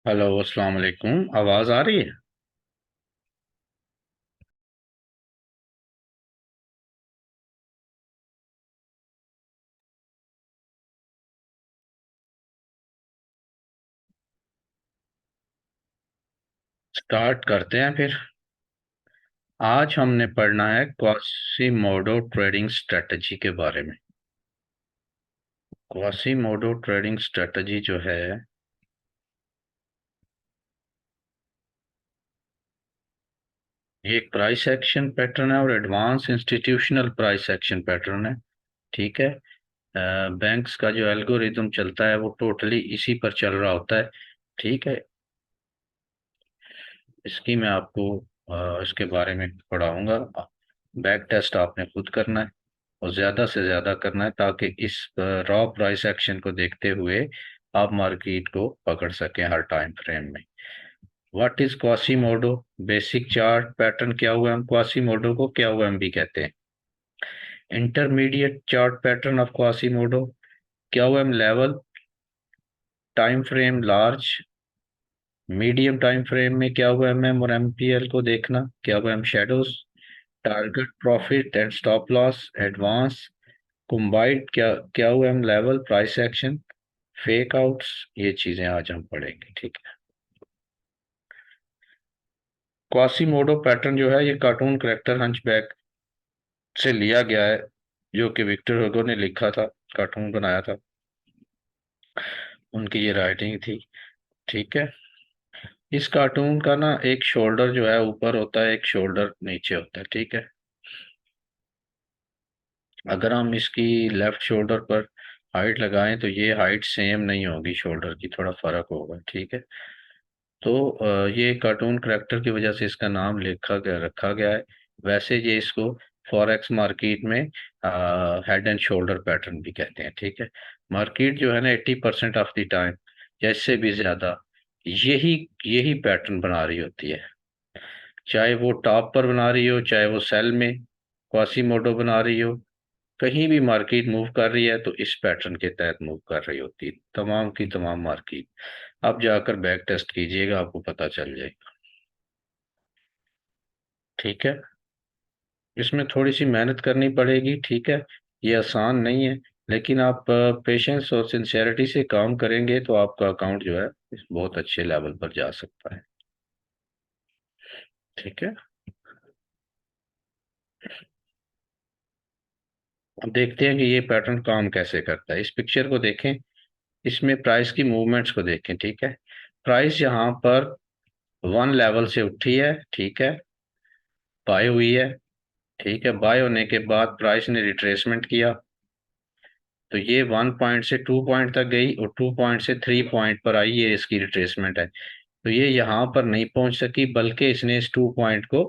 Hello, अस्सलाम वालेकुम। आवाज़ आ रही है? स्टार्ट करते हैं फिर। आज हमने पढ़ना है क्वासीमोडो ट्रेडिंग स्ट्रेटजी के बारे में। क्वासीमोडो ट्रेडिंग स्ट्रेटजी जो है, ये एक प्राइस एक्शन पैटर्न है और advance institutional price action pattern है। ठीक है। बैंक्स का जो एल्गोरिदम चलता है वो टोटली इसी पर चल रहा होता है। ठीक है। इसकी मैं आपको इसके बारे में पढ़ाऊंगा। बैक टेस्ट आपने खुद करना है और ज़्यादा से ज़्यादा करना है ताकि इस रॉ प्राइस एक्शन को देखते हुए आप मार्केट को पकड़ सकें हर टाइम फ्रेम में। What is Quasimodo? Basic chart pattern क्या हुआ, हम क्वासीमोडो को क्या हुआ हम भी कहते हैं। Intermediate chart pattern of Quasimodo क्या हुआ हम level, time frame large, medium time frame में क्या हुआ एम और एमपीएल को देखना, क्या हुआ M shadows, target profit and stop loss, advance, कुम्बाइट क्या क्या हुआ हम level price action, fake outs. ये चीजें आज हम पढ़ेंगे। ठीक है। क्वासीमोडो पैटर्न जो है ये कार्टून करेक्टर हंचबैक से लिया गया है, जो कि विक्टर हुगो ने लिखा था, कार्टून बनाया था, उनकी ये राइटिंग थी। ठीक है। इस कार्टून का ना एक शोल्डर जो है ऊपर होता है, एक शोल्डर नीचे होता है। ठीक है। अगर हम इसकी लेफ्ट शोल्डर पर हाइट लगाएं तो ये हाइट सेम नहीं होगी, शोल्डर की थोड़ा फर्क होगा। ठीक है। तो ये कार्टून करेक्टर की वजह से इसका नाम लिखा गया रखा गया है। वैसे ये इसको फॉरेक्स मार्केट में हेड एंड शोल्डर पैटर्न भी कहते हैं। ठीक है। मार्केट जो है ना 80% ऑफ द टाइम या इससे भी ज्यादा यही यही पैटर्न बना रही होती है। चाहे वो टॉप पर बना रही हो, चाहे वो सेल में क्वासीमोडो बना रही हो, कहीं भी मार्केट मूव कर रही है तो इस पैटर्न के तहत मूव कर रही होती है तमाम की तमाम मार्केट। आप जाकर बैक टेस्ट कीजिएगा, आपको पता चल जाएगा। ठीक है। इसमें थोड़ी सी मेहनत करनी पड़ेगी। ठीक है। ये आसान नहीं है, लेकिन आप पेशेंस और सिंसेरिटी से काम करेंगे तो आपका अकाउंट जो है बहुत अच्छे लेवल पर जा सकता है। ठीक है। अब देखते हैं कि ये पैटर्न काम कैसे करता है। इस पिक्चर को देखें, इसमें प्राइस की मूवमेंट्स को देखें। ठीक है। प्राइस यहाँ पर वन लेवल से उठी है। ठीक है। बाय हुई है। ठीक है। बाय होने के बाद प्राइस ने रिट्रेसमेंट किया, तो ये 1 पॉइंट से 2 पॉइंट तक गई और 2 पॉइंट से 3 पॉइंट पर आई, ये इसकी रिट्रेसमेंट है। तो ये यहाँ पर नहीं पहुंच सकी, बल्कि इसने इस 2 पॉइंट को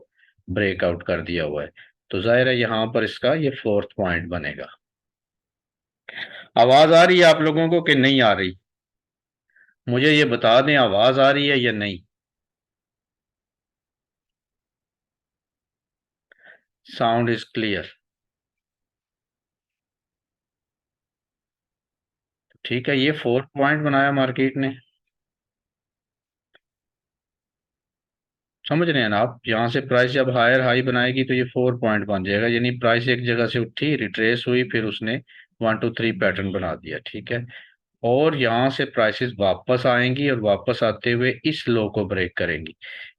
ब्रेकआउट कर दिया हुआ है। तो जाहिर है यहाँ पर इसका ये फोर्थ पॉइंट बनेगा। आवाज आ रही है आप लोगों को कि नहीं आ रही? मुझे ये बता दें, आवाज आ रही है या नहीं? Sound is clear? ठीक है। ये फोर्थ पॉइंट बनाया मार्केट ने। समझ रहे हैं ना आप? यहाँ से प्राइस जब हायर हाई बनाएगी तो ये 4 पॉइंट बन जाएगा, यानी प्राइस एक जगह से उठी, रिट्रेस हुई, फिर उसने 1 2 3 पैटर्न बना दिया। ठीक है। और यहाँ से प्राइसेस वापस आएंगी और वापस आते हुए इस लो को ब्रेक करेंगी।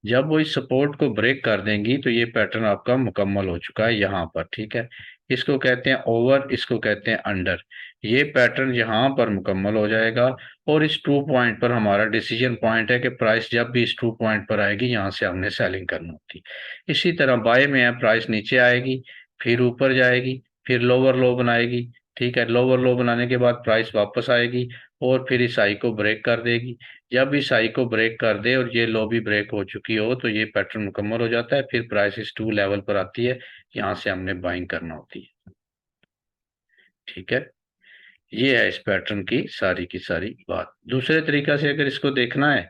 जब वो इस सपोर्ट को ब्रेक कर देंगी तो ये पैटर्न आपका मुकम्मल हो चुका है यहाँ पर। ठीक है। इसको कहते हैं ओवर, इसको कहते हैं अंडर। ये पैटर्न यहाँ पर मुकम्मल हो जाएगा और इस 2 पॉइंट पर हमारा डिसीजन पॉइंट है कि प्राइस जब भी इस 2 पॉइंट पर आएगी यहाँ से हमने सेलिंग करनी होती है। इसी तरह बाय में है, प्राइस नीचे आएगी, फिर ऊपर जाएगी, फिर लोअर लो बनाएगी। ठीक है। लोअर लो बनाने के बाद प्राइस वापस आएगी और फिर इस हाई को ब्रेक कर देगी। जब इस हाई को ब्रेक कर दे और ये लो भी ब्रेक हो चुकी हो तो ये पैटर्न मुकम्मल हो जाता है, फिर प्राइस इस 2 लेवल पर आती है, यहाँ से हमने बाइंग करना होती है। ठीक है। ये है इस पैटर्न की सारी बात। दूसरे तरीका से अगर इसको देखना है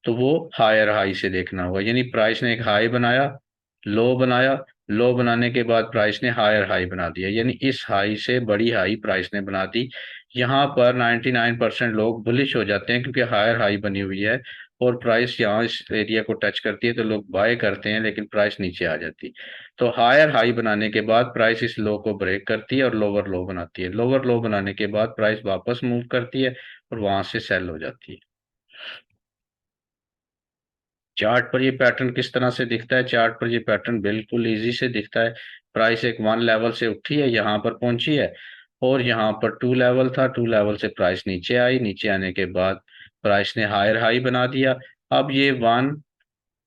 तो वो हायर हाई से देखना होगा, यानी प्राइस ने एक हाई बनाया, लो बनाया, लो बनाने के बाद प्राइस ने हायर हाई बना दिया, यानी इस हाई से बड़ी हाई प्राइस ने बना दी। यहाँ पर 99% लोग बुलिश हो जाते हैं क्योंकि हायर हाई बनी हुई है और प्राइस यहाँ इस एरिया को टच करती है तो लोग बाय करते हैं, लेकिन प्राइस नीचे आ जाती है। तो हायर हाई बनाने के बाद प्राइस इस लो को ब्रेक करती है और लोअर लो बनाती है। लोअर लो बनाने के बाद प्राइस वापस मूव करती है और वहां से सेल हो जाती है। चार्ट पर ये पैटर्न किस तरह से दिखता है? चार्ट पर ये पैटर्न बिल्कुल इजी से दिखता है। प्राइस एक वन लेवल से उठी है, यहाँ पर पहुंची है, और यहाँ पर टू लेवल था, टू लेवल से प्राइस नीचे आई, नीचे आने के बाद प्राइस ने हायर हाई बना दिया। अब ये वन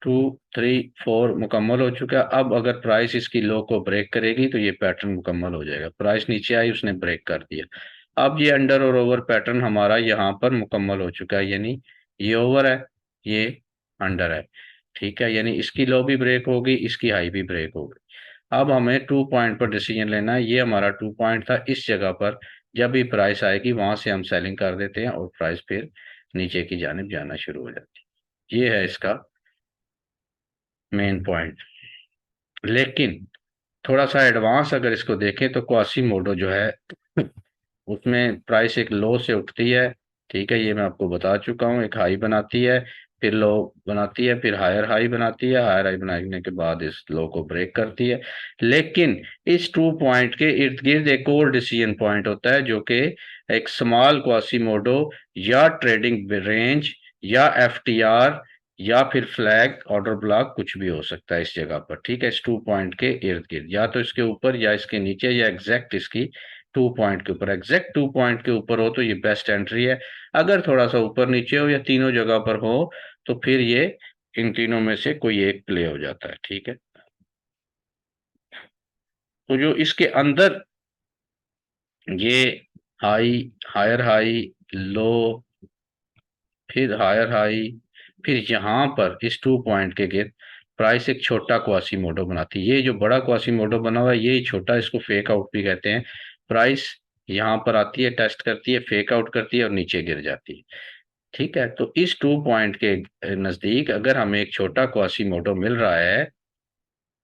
टू थ्री फोर मुकम्मल हो चुका है। अब अगर प्राइस इसकी लो को ब्रेक करेगी तो ये पैटर्न मुकम्मल हो जाएगा। प्राइस नीचे आई, उसने ब्रेक कर दिया। अब ये अंडर और ओवर पैटर्न हमारा यहाँ पर मुकम्मल हो चुका है, यानी ये ओवर है, ये अंडर है। ठीक है, यानी इसकी लो भी ब्रेक होगी, इसकी हाई भी ब्रेक होगी। अब हमें 2 पॉइंट पर डिसीजन लेना है। ये हमारा 2 पॉइंट था, इस जगह पर जब भी प्राइस आएगी वहां से हम सेलिंग कर देते हैं और प्राइस फिर नीचे की जानिब जाना शुरू हो जाती है। ये है इसका मेन पॉइंट। लेकिन थोड़ा सा एडवांस अगर इसको देखें तो क्वासीमोडो जो है उसमें प्राइस एक लो से उठती है। ठीक है, ये मैं आपको बता चुका हूँ। एक हाई बनाती है, फिर लो बनाती है, फिर हायर हाई बनाती है, हायर हाई बनाने के बाद इस लो को ब्रेक करती है। लेकिन इस 2 पॉइंट के इर्द गिर्द एक और डिसीजन पॉइंट होता है, जो कि एक स्मॉल क्वासीमोडो या ट्रेडिंग रेंज या एफटीआर या फिर फ्लैग ऑर्डर ब्लॉक कुछ भी हो सकता है इस जगह पर। ठीक है, इस 2 पॉइंट के इर्द गिर्द, या तो इसके ऊपर या इसके नीचे या एग्जैक्ट इसकी 2 पॉइंट के ऊपर। एग्जैक्ट 2 पॉइंट के ऊपर हो तो ये बेस्ट एंट्री है। अगर थोड़ा सा ऊपर नीचे हो या तीनों जगह पर हो तो फिर ये इन तीनों में से कोई एक प्ले हो जाता है। ठीक है, तो जो इसके अंदर ये हाई, हायर हाई, लो, फिर हायर हाई, फिर यहाँ पर इस 2 पॉइंट के गिर्द प्राइस एक छोटा क्वासीमोडो बनाती है। ये जो बड़ा क्वासीमोडो बना हुआ है यही छोटा, इसको फेक आउट भी कहते हैं। प्राइस यहाँ पर आती है, टेस्ट करती है, फेक आउट करती है और नीचे गिर जाती है। ठीक है, तो इस 2 पॉइंट के नजदीक अगर हमें एक छोटा क्वासीमोडो मिल रहा है,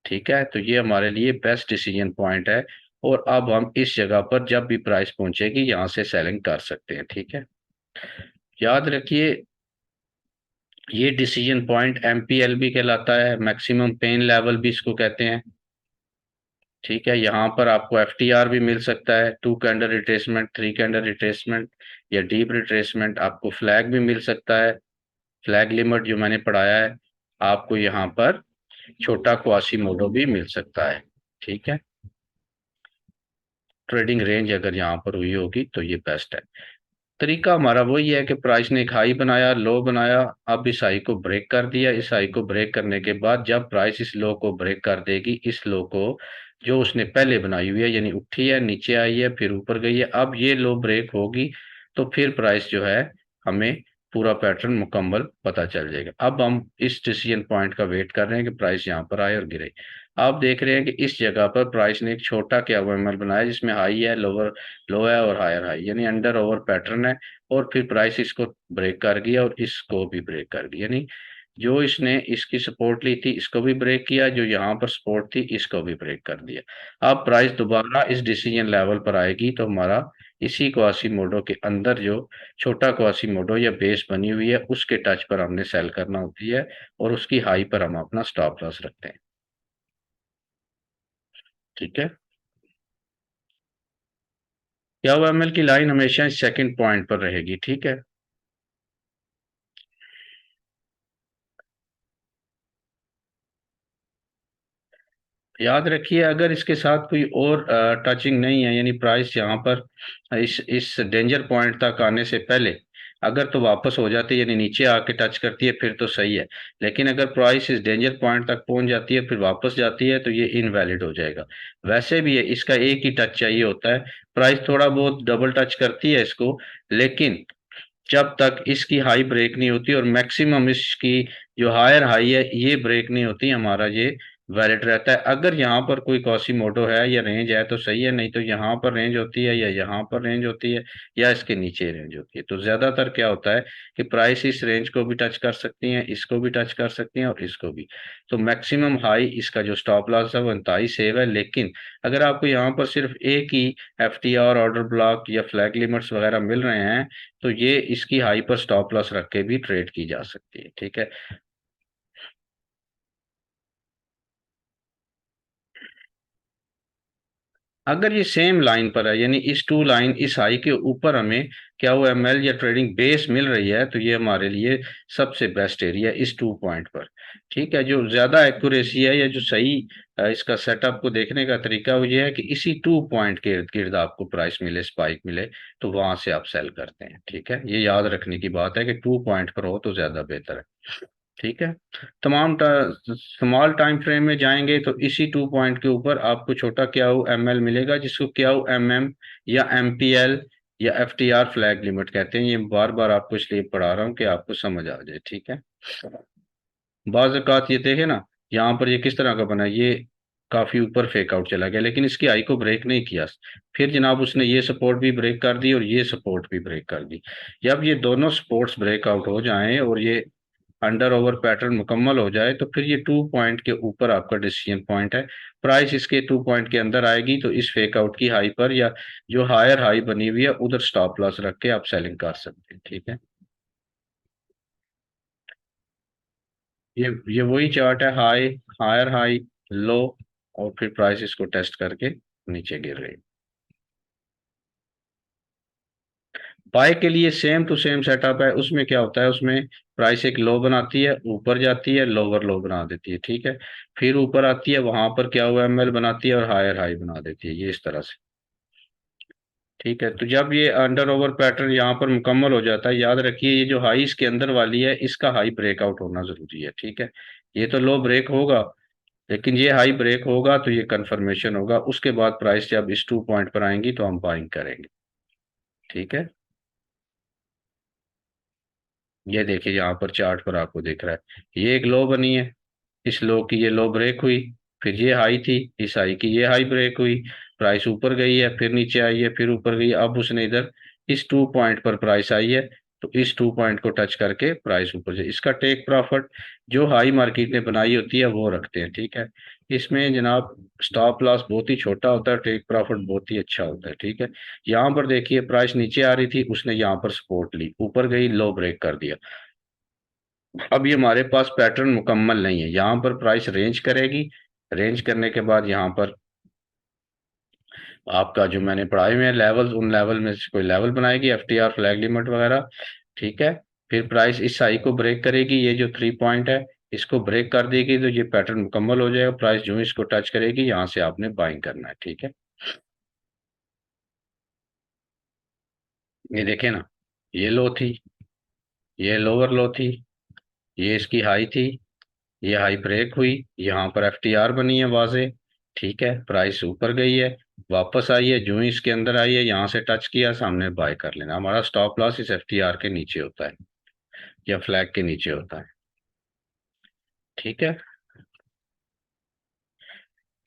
ठीक है, तो ये हमारे लिए बेस्ट डिसीजन पॉइंट है। और अब हम इस जगह पर जब भी प्राइस पहुंचेगी यहाँ से सेलिंग कर सकते हैं। ठीक है, याद रखिए ये डिसीजन पॉइंट एमपीएलबी कहलाता है, मैक्सिमम पेन लेवल भी इसको कहते हैं। ठीक है, यहाँ पर आपको एफटीआर भी मिल सकता है, 2 कैंडल रिट्रेसमेंट, 3 कैंडल रिट्रेसमेंट या डीप रिट्रेसमेंट। आपको फ्लैग भी मिल सकता है, फ्लैग लिमिट जो मैंने पढ़ाया है। आपको यहाँ पर छोटा क्वासीमोडो भी मिल सकता है। ठीक है, ट्रेडिंग रेंज अगर यहाँ पर हुई होगी तो ये बेस्ट है। तरीका हमारा वही है कि प्राइस ने एक हाई बनाया, लो बनाया, अब इस हाई को ब्रेक कर दिया। इस हाई को ब्रेक करने के बाद जब प्राइस इस लो को ब्रेक कर देगी, इस लो को जो उसने पहले बनाई हुई है, यानी उठी है, नीचे आई है, फिर ऊपर गई है, अब ये लो ब्रेक होगी तो फिर प्राइस जो है हमें पूरा पैटर्न मुकम्मल पता चल जाएगा। अब हम इस डिसीजन पॉइंट का वेट कर रहे हैं कि प्राइस यहाँ पर आए और गिरे। आप देख रहे हैं कि इस जगह पर प्राइस ने एक छोटा क्या बनाया जिसमें हाई है, लोअर लो है और हायर हाई, यानी अंडर ओवर पैटर्न है। और फिर प्राइस इसको ब्रेक कर गया और इसको भी ब्रेक कर गया, यानी जो इसने इसकी सपोर्ट ली थी इसको भी ब्रेक किया, जो यहाँ पर सपोर्ट थी इसको भी ब्रेक कर दिया। अब प्राइस दोबारा इस डिसीजन लेवल पर आएगी तो हमारा इसी क्वासीमोडो के अंदर जो छोटा क्वासीमोडो या बेस बनी हुई है उसके टच पर हमने सेल करना होती है और उसकी हाई पर हम अपना स्टॉप लॉस रखते हैं। ठीक है, क्या हुआ, एमएल की लाइन हमेशा सेकंड पॉइंट पर रहेगी। ठीक है, याद रखिए अगर इसके साथ कोई और टचिंग नहीं है, यानी प्राइस यहाँ पर इस डेंजर पॉइंट तक आने से पहले अगर तो वापस हो जाती है, यानी नीचे आके टच करती है, फिर तो सही है। लेकिन अगर प्राइस इस डेंजर पॉइंट तक पहुंच जाती है फिर वापस जाती है तो ये इनवैलिड हो जाएगा। वैसे भी है इसका एक ही टच चाहिए होता है। प्राइस थोड़ा बहुत डबल टच करती है इसको, लेकिन जब तक इसकी हाई ब्रेक नहीं होती और मैक्सिमम इसकी जो हायर हाई है ये ब्रेक नहीं होती, हमारा ये वैलिड रहता है। अगर यहाँ पर कोई क्वासीमोडो है या रेंज है तो सही है, नहीं तो यहाँ पर रेंज होती है या यहाँ पर रेंज होती है या इसके नीचे रेंज होती है। तो ज्यादातर क्या होता है कि प्राइस इस रेंज को भी टच कर सकती हैं, इसको भी टच कर सकती हैं और इसको भी। तो मैक्सिमम हाई इसका जो स्टॉप लॉस है वो 39 सेव है, लेकिन अगर आपको यहाँ पर सिर्फ एक ही FTR ऑर्डर ब्लॉक या फ्लैग लिमिट्स वगैरह मिल रहे हैं तो ये इसकी हाई पर स्टॉप लॉस रख के भी ट्रेड की जा सकती है, ठीक है। अगर ये सेम लाइन पर है, यानी इस टू लाइन इस हाई के ऊपर हमें क्या वो ML या ट्रेडिंग बेस मिल रही है, तो ये हमारे लिए सबसे बेस्ट एरिया इस 2 पॉइंट पर। ठीक है, जो ज्यादा एक्यूरेसी है या जो सही इसका सेटअप को देखने का तरीका वो ये है कि इसी 2 पॉइंट के इर्द गिर्द आपको प्राइस मिले, स्पाइक मिले, तो वहां से आप सेल करते हैं। ठीक है, ये याद रखने की बात है कि 2 पॉइंट पर हो तो ज्यादा बेहतर है। ठीक है, तमाम स्मॉल टाइम फ्रेम में जाएंगे तो इसी 2 पॉइंट के ऊपर आपको छोटा क्याऊ ML मिलेगा, जिसको क्याऊ MM या MPL या FTR फ्लैग लिमिट कहते हैं। ये बार बार आपको इसलिए पढ़ा रहा हूँ कि आपको समझ आ जाए। ठीक है, बाज़ औक़ात ये देखे ना, यहाँ पर ये किस तरह का बना, ये काफी ऊपर फेक आउट चला गया लेकिन इसकी आई को ब्रेक नहीं किया। फिर जनाब उसने ये सपोर्ट भी ब्रेक कर दी और ये सपोर्ट भी ब्रेक कर दी। जब ये दोनों सपोर्ट्स ब्रेकआउट हो जाएं और ये अंडर ओवर पैटर्न मुकम्मल हो जाए तो फिर ये 2 पॉइंट के ऊपर आपका डिसीजन पॉइंट है। प्राइस इसके 2 पॉइंट के अंदर आएगी तो इस फेक आउट की हाई पर या जो हायर हाई बनी हुई है उधर स्टॉप लॉस रख के आप सेलिंग कर सकते हैं। ठीक है, ये वही चार्ट है, हाई, हायर हाई, लो, और फिर प्राइस इसको टेस्ट करके नीचे गिर रही है। बाय के लिए सेम टू सेम सेटअप है। उसमें क्या होता है, उसमें प्राइस एक लो बनाती है, ऊपर जाती है, लोअर लो बना देती है। ठीक है, फिर ऊपर आती है, वहां पर क्या हुआ ML बनाती है और हायर हाई बना देती है, ये इस तरह से। ठीक है, तो जब ये अंडर ओवर पैटर्न यहाँ पर मुकम्मल हो जाता है, याद रखिए ये जो हाई इसके अंदर वाली है इसका हाई ब्रेकआउट होना जरूरी है। ठीक है, ये तो लो ब्रेक होगा लेकिन ये हाई ब्रेक होगा तो ये कंफर्मेशन होगा, उसके बाद प्राइस जब इस 2 पॉइंट पर आएंगी तो हम बाइंग करेंगे। ठीक है, ये देखिए यहाँ पर चार्ट पर आपको दिख रहा है ये एक लो बनी है, इस लो की ये लो ब्रेक हुई, फिर ये हाई थी, इस हाई की ये हाई ब्रेक हुई, प्राइस ऊपर गई है, फिर नीचे आई है, फिर ऊपर गई, अब उसने इधर इस 2 पॉइंट पर प्राइस आई है तो इस 2 पॉइंट को टच करके प्राइस ऊपर जाए। इसका टेक प्रॉफिट जो हाई मार्केट ने बनाई होती है वो रखते हैं। ठीक है, इसमें जनाब स्टॉप लॉस बहुत ही छोटा होता है, टेक प्रॉफिट बहुत ही अच्छा होता है। ठीक है, यहाँ पर देखिए प्राइस नीचे आ रही थी, उसने यहाँ पर सपोर्ट ली, ऊपर गई, लो ब्रेक कर दिया। अब ये हमारे पास पैटर्न मुकम्मल नहीं है, यहाँ पर प्राइस रेंज करेगी, रेंज करने के बाद यहाँ पर आपका जो मैंने पढ़ाए हुए हैं लेवल, उन लेवल में से कोई लेवल बनाएगी, FTR फ्लैग लिमिट वगैरह। ठीक है, फिर प्राइस इस हाई को ब्रेक करेगी, ये जो 3 पॉइंट है इसको ब्रेक कर देगी तो ये पैटर्न मुकम्मल हो जाएगा। प्राइस जो इसको टच करेगी यहाँ से आपने बाइंग करना है। ठीक है, ये देखे ना, ये लो थी, ये लोअर लो थी, ये इसकी हाई थी, ये हाई ब्रेक हुई, यहाँ पर FTR बनी है वाजे। ठीक है, प्राइस ऊपर गई है, वापस आई है, जो ही इसके अंदर आई है यहाँ से टच किया, सामने बाय कर लेना। हमारा स्टॉप लॉस इस FTR के नीचे होता है या फ्लैग के नीचे होता है। ठीक है,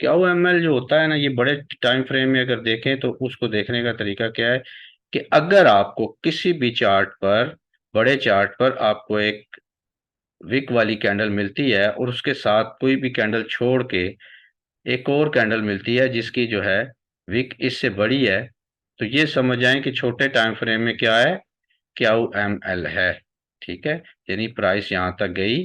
क्या वो ML जो होता है ना, ये बड़े टाइम फ्रेम में अगर देखें तो उसको देखने का तरीका क्या है कि अगर आपको किसी भी चार्ट पर, बड़े चार्ट पर आपको एक विक वाली कैंडल मिलती है और उसके साथ कोई भी कैंडल छोड़ के एक और कैंडल मिलती है जिसकी जो है विक इससे बड़ी है, तो ये समझ जाएं कि छोटे टाइम फ्रेम में क्या है, क्या वो ML है। ठीक है, यानी प्राइस यहाँ तक गई,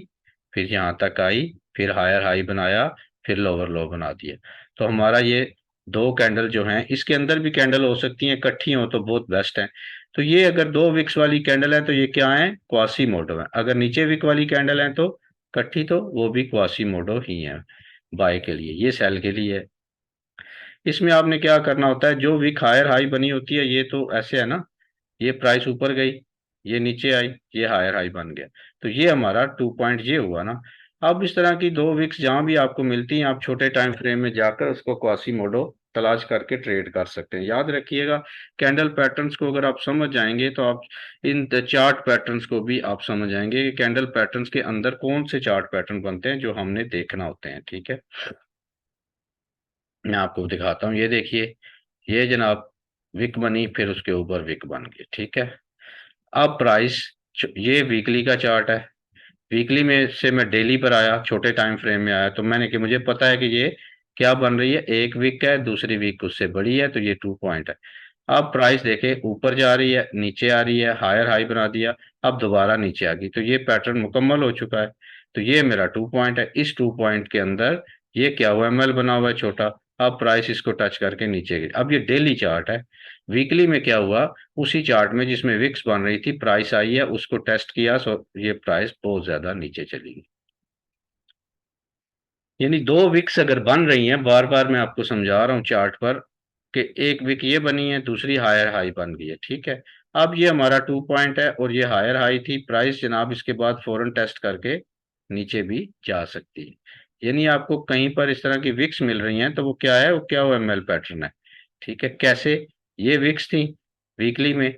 फिर यहाँ तक आई, फिर हायर हाई बनाया, फिर लोअर लो बना दिया। तो हमारा ये दो कैंडल जो हैं, इसके अंदर भी कैंडल हो सकती हैं, इकट्ठी हो तो बहुत बेस्ट है। तो ये अगर दो विक्स वाली कैंडल है तो ये क्या है, क्वासी मोडो है। अगर नीचे विक वाली कैंडल है तो इकट्ठी, तो वो भी क्वासी मोडो ही है बाय के लिए, ये सेल के लिए है। इसमें आपने क्या करना होता है, जो विक हायर हाई बनी होती है, ये तो ऐसे है ना, ये प्राइस ऊपर गई, ये नीचे आई, ये हायर हाई बन गया, तो ये हमारा 2 पॉइंट ये हुआ ना। अब इस तरह की दो विक्स जहां भी आपको मिलती हैं, आप छोटे टाइम फ्रेम में जाकर उसको क्वासी मोडो तलाश करके ट्रेड कर सकते हैं। याद रखिएगा, कैंडल पैटर्न्स को अगर आप समझ जाएंगे तो आप इन चार्ट पैटर्न्स को भी आप समझ जाएंगे कि कैंडल पैटर्न्स के अंदर कौन से चार्ट पैटर्न बनते हैं जो हमने देखना होते हैं। ठीक है, मैं आपको दिखाता हूँ। ये देखिए, ये जनाब विक बनी, फिर उसके ऊपर विक बन गई। ठीक है, अब प्राइस, ये वीकली का चार्ट है। वीकली में से मैं डेली पर आया, छोटे टाइम फ्रेम में आया, तो मैंने कि मुझे पता है कि ये क्या बन रही है, एक वीक है, दूसरी वीक उससे बड़ी है, तो ये 2 पॉइंट है। अब प्राइस देखे ऊपर जा रही है, नीचे आ रही है, हायर हाई बना दिया, अब दोबारा नीचे आ गई, तो ये पैटर्न मुकम्मल हो चुका है। तो ये मेरा 2 पॉइंट है। इस 2 पॉइंट के अंदर ये क्या हुआ, एमएल बना हुआ है छोटा। अब प्राइस इसको टच करके नीचे गई। अब ये डेली चार्ट है। वीकली में क्या हुआ, उसी चार्ट में जिसमें विक्स बन रही थी, प्राइस आई है, उसको टेस्ट किया, सो ये प्राइस बहुत ज्यादा नीचे चली गई। यानी दो विक्स अगर बन रही हैं, बार बार मैं आपको समझा रहा हूँ चार्ट पर, कि एक विक ये बनी है, दूसरी हायर हाई बन गई है। ठीक है, अब ये हमारा 2 पॉइंट है और ये हायर हाई थी। प्राइस जनाब इसके बाद फौरन टेस्ट करके नीचे भी जा सकती है। यानी आपको कहीं पर इस तरह की विक्स मिल रही हैं तो वो क्या है, वो क्या, वो एमएल पैटर्न है। ठीक है, कैसे, ये विक्स थी वीकली में,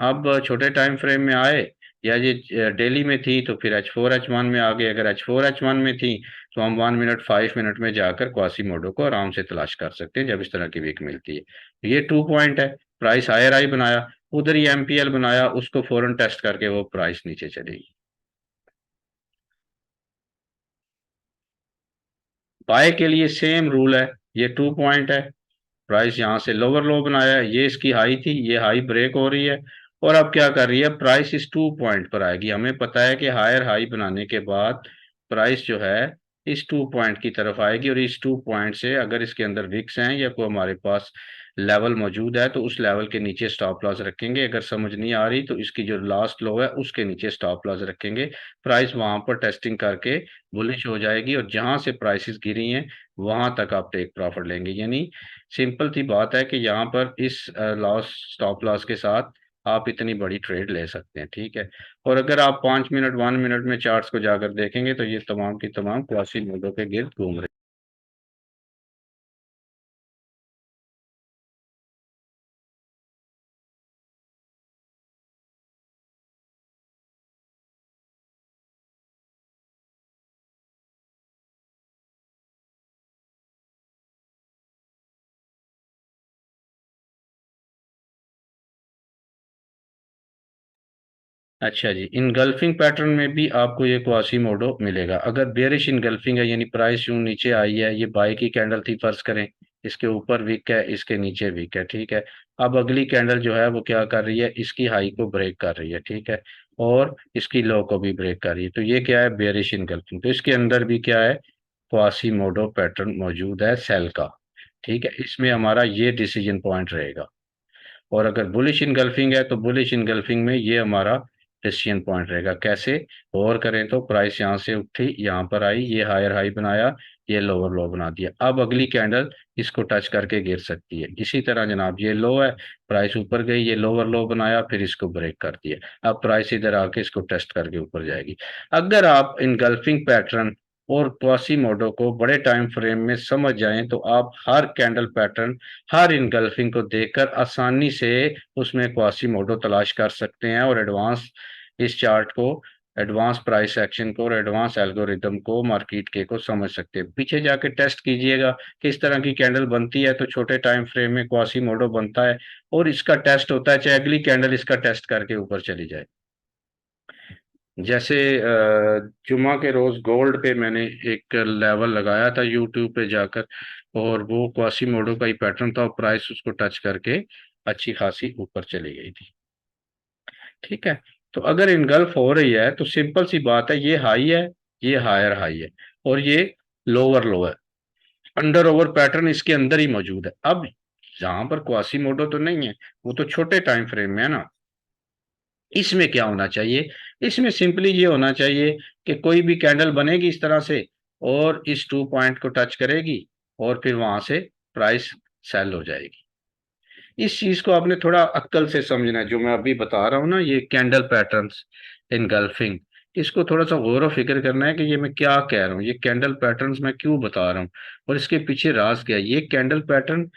अब छोटे टाइम फ्रेम में आए, या ये डेली में थी तो फिर H4 H1 में आ गए। अगर H4 H1 में थी तो हम 1 मिनट 5 मिनट में जाकर क्वासीमोडो को आराम से तलाश कर सकते हैं जब इस तरह की वीक मिलती है। ये 2 पॉइंट है। प्राइस हायर आई बनाया, उधर ही एमपीएल बनाया, उसको फौरन टेस्ट करके वो प्राइस नीचे चलेगी। बाय के लिए सेम रूल है। ये 2 पॉइंट है, प्राइस यहाँ से लोअर लो बनाया है, ये इसकी हाई थी, ये हाई ब्रेक हो रही है, और अब क्या कर रही है, प्राइस इस 2 पॉइंट पर आएगी। हमें पता है कि हायर हाई बनाने के बाद प्राइस जो है इस 2 पॉइंट की तरफ आएगी, और इस 2 पॉइंट से अगर इसके अंदर विक्स हैं या कोई हमारे पास लेवल मौजूद है तो उस लेवल के नीचे स्टॉप लॉस रखेंगे। अगर समझ नहीं आ रही तो इसकी जो लास्ट लो है उसके नीचे स्टॉप लॉस रखेंगे। प्राइस वहां पर टेस्टिंग करके बुलिश हो जाएगी, और जहां से प्राइसेस गिरी हैं वहां तक आप टेक प्रॉफिट लेंगे। यानी सिंपल सी बात है कि यहाँ पर इस लॉस, स्टॉप लॉस के साथ आप इतनी बड़ी ट्रेड ले सकते हैं। ठीक है, और अगर आप 5 मिनट 1 मिनट में चार्ट्स को जाकर देखेंगे तो ये तमाम की तमाम क्वासी नोडों के गिर्द घूम रहे हैं। अच्छा जी, इनगल्फिंग पैटर्न में भी आपको ये क्वासीमोडो मिलेगा। अगर बेरिश इनगल्फिंग है, यानी प्राइस यूं नीचे आई है, ये बाई की कैंडल थी फर्ज करें, इसके ऊपर वीक है, इसके नीचे वीक है। ठीक है, अब अगली कैंडल जो है वो क्या कर रही है, इसकी हाई को ब्रेक कर रही है। ठीक है, और इसकी लो को भी ब्रेक कर रही है, तो ये क्या है, बेरिश इनगल्फिंग। तो इसके अंदर भी क्या है, क्वासीमोडो पैटर्न मौजूद है सेल का। ठीक है, इसमें हमारा ये डिसीजन पॉइंट रहेगा। और अगर बुलिश इनगल्फिंग है तो बुलिश इनगल्फिंग में ये हमारा डिसीजन पॉइंट रहेगा। कैसे, और करें तो प्राइस यहाँ से उठी, यहाँ पर आई, ये हायर हाई बनाया, ये लोअर लो बना दिया, अब अगली कैंडल इसको टच करके गिर सकती है। इसी तरह जनाब ये लो है, प्राइस ऊपर गई, ये लोअर लो बनाया, फिर इसको ब्रेक कर दिया, अब प्राइस इधर आके इसको टेस्ट करके ऊपर जाएगी। अगर आप इनगल्फिंग पैटर्न और क्वासीमोडो को बड़े टाइम फ्रेम में समझ जाएं तो आप हर कैंडल पैटर्न, हर इनगल्फिंग को देखकर आसानी से उसमें क्वासीमोडो तलाश कर सकते हैं, और एडवांस इस चार्ट को, एडवांस प्राइस एक्शन को और एडवांस एल्गोरिदम को, मार्केट के को समझ सकते हैं। पीछे जाके टेस्ट कीजिएगा कि इस तरह की कैंडल बनती है तो छोटे टाइम फ्रेम में क्वासीमोडो बनता है, और इसका टेस्ट होता है चाहे अगली कैंडल इसका टेस्ट करके ऊपर चली जाए। जैसे जुमा के रोज गोल्ड पे मैंने एक लेवल लगाया था यूट्यूब पे जाकर, और वो क्वासीमोडो का ही पैटर्न था, और प्राइस उसको टच करके अच्छी खासी ऊपर चली गई थी। ठीक है, तो अगर इनगल्फ हो रही है तो सिंपल सी बात है, ये हाई है, ये हायर हाई है, और ये लोअर लो है। अंडर ओवर पैटर्न इसके अंदर ही मौजूद है। अब जहां पर क्वासीमोडो तो नहीं है, वो तो छोटे टाइम फ्रेम में है ना। इसमें क्या होना चाहिए, इसमें सिंपली ये होना चाहिए कि कोई भी कैंडल बनेगी इस तरह से, और इस 2 पॉइंट को टच करेगी, और फिर वहां से प्राइस सेल हो जाएगी। इस चीज को आपने थोड़ा अक्ल से समझना है, जो मैं अभी बता रहा हूँ ना, ये कैंडल पैटर्न्स, इनगल्फिंग, इसको थोड़ा सा गौर व फिक्र करना है कि ये मैं क्या कह रहा हूँ, ये कैंडल पैटर्न्स मैं क्यों बता रहा हूँ और इसके पीछे राज क्या है। ये कैंडल पैटर्न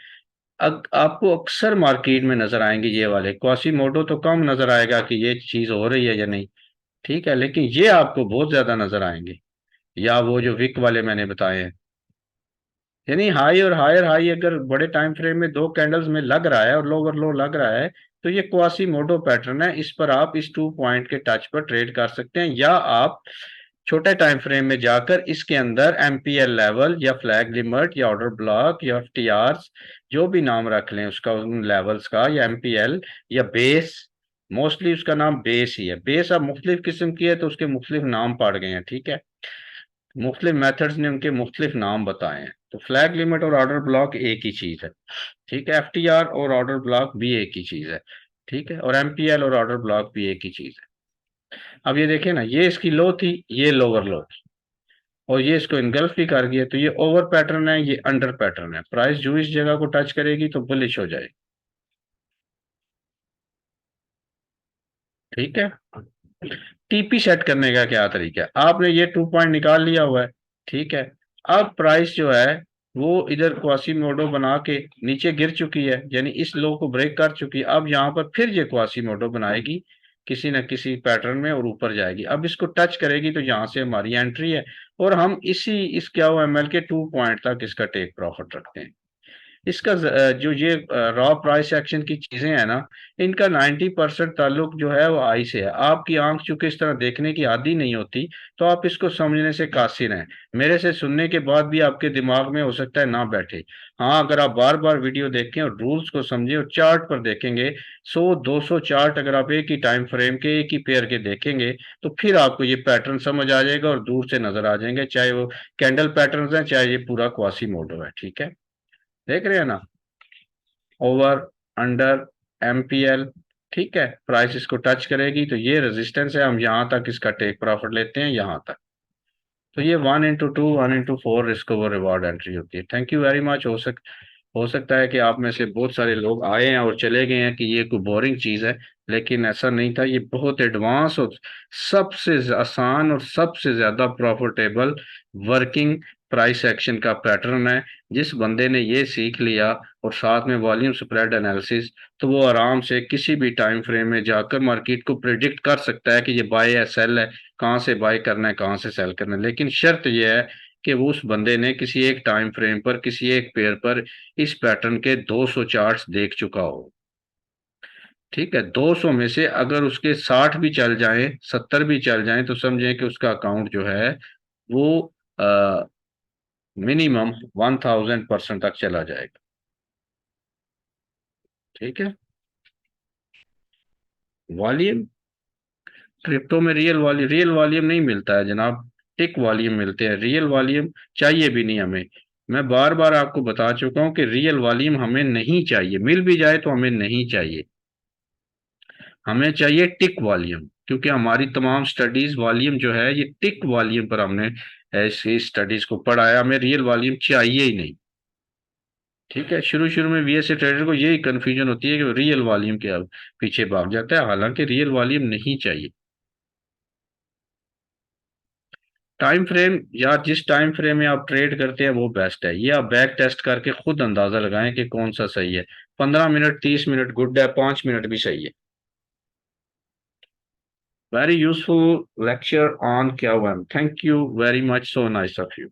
आपको अक्सर मार्केट में नजर आएंगे, ये वाले क्वासीमोडो तो कम नजर आएगा कि ये चीज हो रही है या नहीं, ठीक है, लेकिन ये आपको बहुत ज्यादा नजर आएंगे, या वो जो विक वाले मैंने बताए हैं। यानी हाई और हायर हाई अगर बड़े टाइम फ्रेम में दो कैंडल्स में लग रहा है और लोअर लो लग रहा है, तो ये क्वासीमोडो पैटर्न है। इस पर आप इस 2 पॉइंट के टच पर ट्रेड कर सकते हैं, या आप छोटे टाइम फ्रेम में जाकर इसके अंदर एमपीएल लेवल या फ्लैग लिमिट या ऑर्डर ब्लॉक या एफटीआर, जो भी नाम रख लें उसका, उन लेवल्स का, या एमपीएल या बेस। मोस्टली उसका नाम बेस ही है। बेस अब मुख्तलिफ किस्म की है तो उसके मुख्तलिफ नाम पड़ गए हैं, ठीक है, मुख्तलिफ मेथड्स ने उनके मुख्तलिफ नाम बताए हैं। तो फ्लैग लिमिट और ऑर्डर ब्लॉक एक ही चीज है, ठीक है, एफटीआर और ऑर्डर ब्लॉक भी एक ही चीज है, ठीक है, और एमपीएल और ऑर्डर ब्लॉक भी एक ही चीज है। अब ये देखिए ना, ये इसकी लो थी, ये लोअर लो थी, और ये इसको इनगल्फ भी कर गया, तो ये ओवर पैटर्न है, ये अंडर पैटर्न है। प्राइस जो इस जगह को टच करेगी तो बुलिश हो जाएगी, ठीक है। टीपी सेट करने का क्या तरीका है, आपने ये 2 पॉइंट निकाल लिया हुआ है, ठीक है। अब प्राइस जो है वो इधर क्वासीमोडो बना के नीचे गिर चुकी है, यानी इस लो को ब्रेक कर चुकी है। अब यहाँ पर फिर ये क्वासीमोडो बनाएगी किसी न किसी पैटर्न में और ऊपर जाएगी। अब इसको टच करेगी तो यहाँ से हमारी एंट्री है, और हम इस क्या हुआ एमएल के 2 पॉइंट तक इसका टेक प्रॉफिट रखते हैं। इसका जो ये रॉ प्राइस एक्शन की चीजें हैं ना, इनका 90% ताल्लुक जो है वो आई से है। आपकी आंख चूंकि इस तरह देखने की आदी नहीं होती, तो आप इसको समझने से कासिर हैं। मेरे से सुनने के बाद भी आपके दिमाग में हो सकता है ना बैठे। हाँ, अगर आप बार बार वीडियो देखें और रूल्स को समझें और चार्ट पर देखेंगे, 100-200 चार्ट अगर आप एक ही टाइम फ्रेम के एक ही पेयर के देखेंगे, तो फिर आपको ये पैटर्न समझ आ जाएगा और दूर से नजर आ जाएंगे, चाहे वो कैंडल पैटर्न है चाहे ये पूरा क्वासी मोडो है, ठीक है। देख रहे हैं ना, ओवर, अंडर, एमपीएल, ठीक है। प्राइस इसको टच करेगी तो ये रेजिस्टेंस है, हम यहां तक इसका टेक प्रॉफिट लेते हैं यहां तक। तो ये 1 into 2 1 into 4 risk over reward entry होती है। Thank you very much. हो सकता है कि आप में से बहुत सारे लोग आए हैं और चले गए हैं कि ये कोई बोरिंग चीज है, लेकिन ऐसा नहीं था। ये बहुत एडवांस और सबसे आसान और सबसे ज्यादा प्रॉफिटेबल वर्किंग प्राइस एक्शन का पैटर्न है। जिस बंदे ने ये सीख लिया और साथ में वॉल्यूम स्प्रेड एनालिसिस, तो वो आराम से किसी भी टाइम फ्रेम में जाकर मार्केट को प्रिडिक्ट कर सकता है कि ये बाय है सेल है, कहाँ से बाय करना है कहाँ से सेल करना है। लेकिन शर्त यह है कि वो उस बंदे ने किसी एक टाइम फ्रेम पर किसी एक पेयर पर इस पैटर्न के 200 चार्ट्स देख चुका हो, ठीक है। 200 में से अगर उसके 60 भी चल जाएं, 70 भी चल जाएं, तो समझें कि उसका अकाउंट जो है वो मिनिमम 1000% तक चला जाएगा, ठीक है। वॉल्यूम, क्रिप्टो में रियल वॉल्यूम नहीं मिलता है जनाब, टिक वॉल्यूम मिलते हैं। रियल वॉल्यूम चाहिए भी नहीं हमें। मैं बार बार आपको बता चुका हूं कि रियल वॉल्यूम हमें नहीं चाहिए, मिल भी जाए तो हमें नहीं चाहिए। हमें चाहिए टिक वॉल्यूम, क्योंकि हमारी तमाम स्टडीज वॉल्यूम जो है ये टिक वॉल्यूम पर हमने ऐसी स्टडीज को पढ़ा है। हमें रियल वॉल्यूम चाहिए ही नहीं, ठीक है। शुरू शुरू में बीएससी ट्रेडर को यही कंफ्यूजन होती है कि रियल वॉल्यूम के पीछे भाग जाता है, हालांकि रियल वॉल्यूम नहीं चाहिए। टाइम फ्रेम, या जिस टाइम फ्रेम में आप ट्रेड करते हैं वो बेस्ट है। ये आप बैक टेस्ट करके खुद अंदाजा लगाएं कि कौन सा सही है। 15 मिनट 30 मिनट गुड है, 5 मिनट भी सही है। वेरी यूजफुल लेक्चर ऑन क्या हुआ, thank you very much, so nice of you.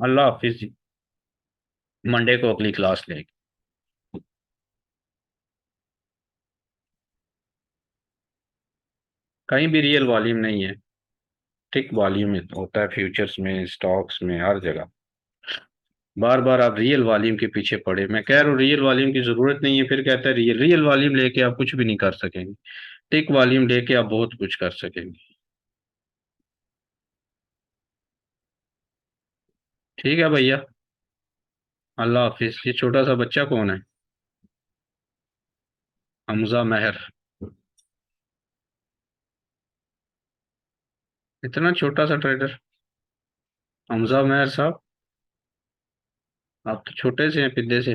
अल्लाह हाफिज जी। मंडे को अगली क्लास लेंगे। कहीं भी रियल वॉल्यूम नहीं है, टिक वॉल्यूम होता है फ्यूचर्स में, स्टॉक्स में, हर जगह। बार बार आप रियल वॉल्यूम के पीछे पड़े, मैं कह रहा हूँ रियल वॉल्यूम की जरूरत नहीं है, फिर कहता है रियल रियल वॉल्यूम लेके आप कुछ भी नहीं कर सकेंगे। टिक वॉल्यूम लेके आप बहुत कुछ कर सकेंगे, ठीक है भैया। अल्लाह हाफिज। ये छोटा सा बच्चा कौन है? हमजा महर। इतना छोटा सा ट्रेडर, हमजा महर साहब, आप तो छोटे से हैं पिद्दे से।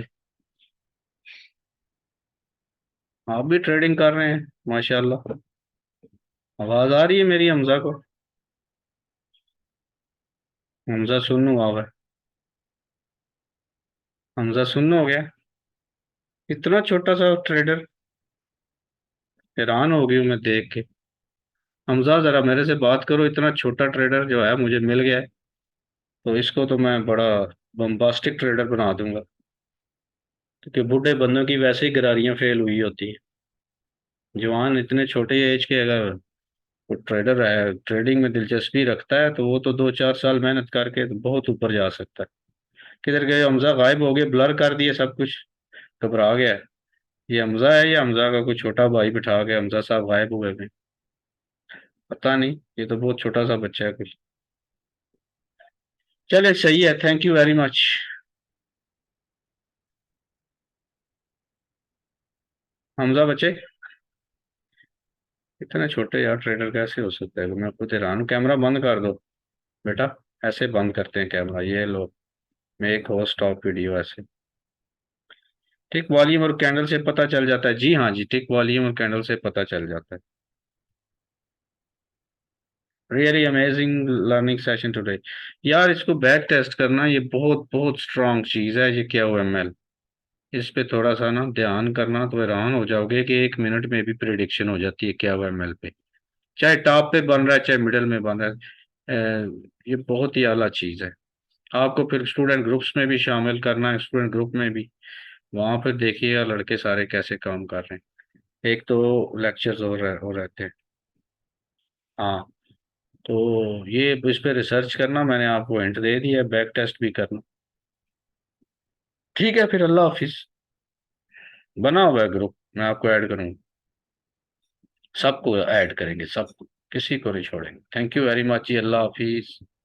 आप भी ट्रेडिंग कर रहे हैं माशाल्लाह। आवाज आ रही है मेरी हमजा को? हमजा सुन हुआ है? हमजा सुन हो गया? इतना छोटा सा ट्रेडर, हैरान हो गई हूँ मैं देख के। हमजा जरा मेरे से बात करो, इतना छोटा ट्रेडर जो है मुझे मिल गया है, तो इसको तो मैं बड़ा बम्बास्टिक ट्रेडर बना दूंगा। क्योंकि बूढ़े बंदों की वैसे ही गरारियां फेल हुई होती हैं। जवान इतने छोटे एज के अगर वो ट्रेडर है, ट्रेडिंग में दिलचस्पी रखता है, तो वो तो 2-4 साल मेहनत करके तो बहुत ऊपर जा सकता है। किधर गए हमजा? गायब हो गए, ब्लर कर दिए सब कुछ। घबरा गया है। ये हमजा है या हमजा का कोई छोटा भाई बिठा के हमजा साहब गायब हुए हैं? पता नहीं, ये तो बहुत छोटा सा बच्चा है कुछ। चले सही है, thank you very much. Hamza बचे। इतने छोटे यार ट्रेडर कैसे हो सकते हैं? मैं खुद हैरान हूं। कैमरा बंद कर दो बेटा। ऐसे बंद करते हैं कैमरा, ये लो। मेक होस्ट स्टॉप वीडियो ऐसे। टिक वॉल्यूम और कैंडल से पता चल जाता है? जी हाँ जी, टिक वॉल्यूम और कैंडल से पता चल जाता है। Really amazing learning session today. यार इसको बैक टेस्ट करना, ये बहुत बहुत स्ट्रांग चीज है ये क्या ओ एम एल। इस पे थोड़ा सा ना ध्यान करना तो हैरान हो जाओगे कि 1 मिनट में भी प्रिडिक्शन हो जाती है क्या ओ एम एल पे। चाहे टॉप पे बन रहा है चाहे मिडल में बन रहा है। ये बहुत ही आला चीज है। आपको फिर स्टूडेंट ग्रुप्स में भी शामिल करना है, स्टूडेंट ग्रुप में भी। वहां पर देखिएगा लड़के सारे कैसे काम कर रहे हैं। एक तो लेक्चर्स हो रहते हैं। हाँ, तो ये इस पे रिसर्च करना, मैंने आपको हिंट दे दिया, बैक टेस्ट भी करना। ठीक है फिर, अल्लाह हाफिज। बना हुआ है ग्रुप, मैं आपको ऐड करूंगा। सबको ऐड करेंगे, सबको, किसी को नहीं छोड़ेंगे। थैंक यू वेरी मच जी, अल्लाह हाफिज।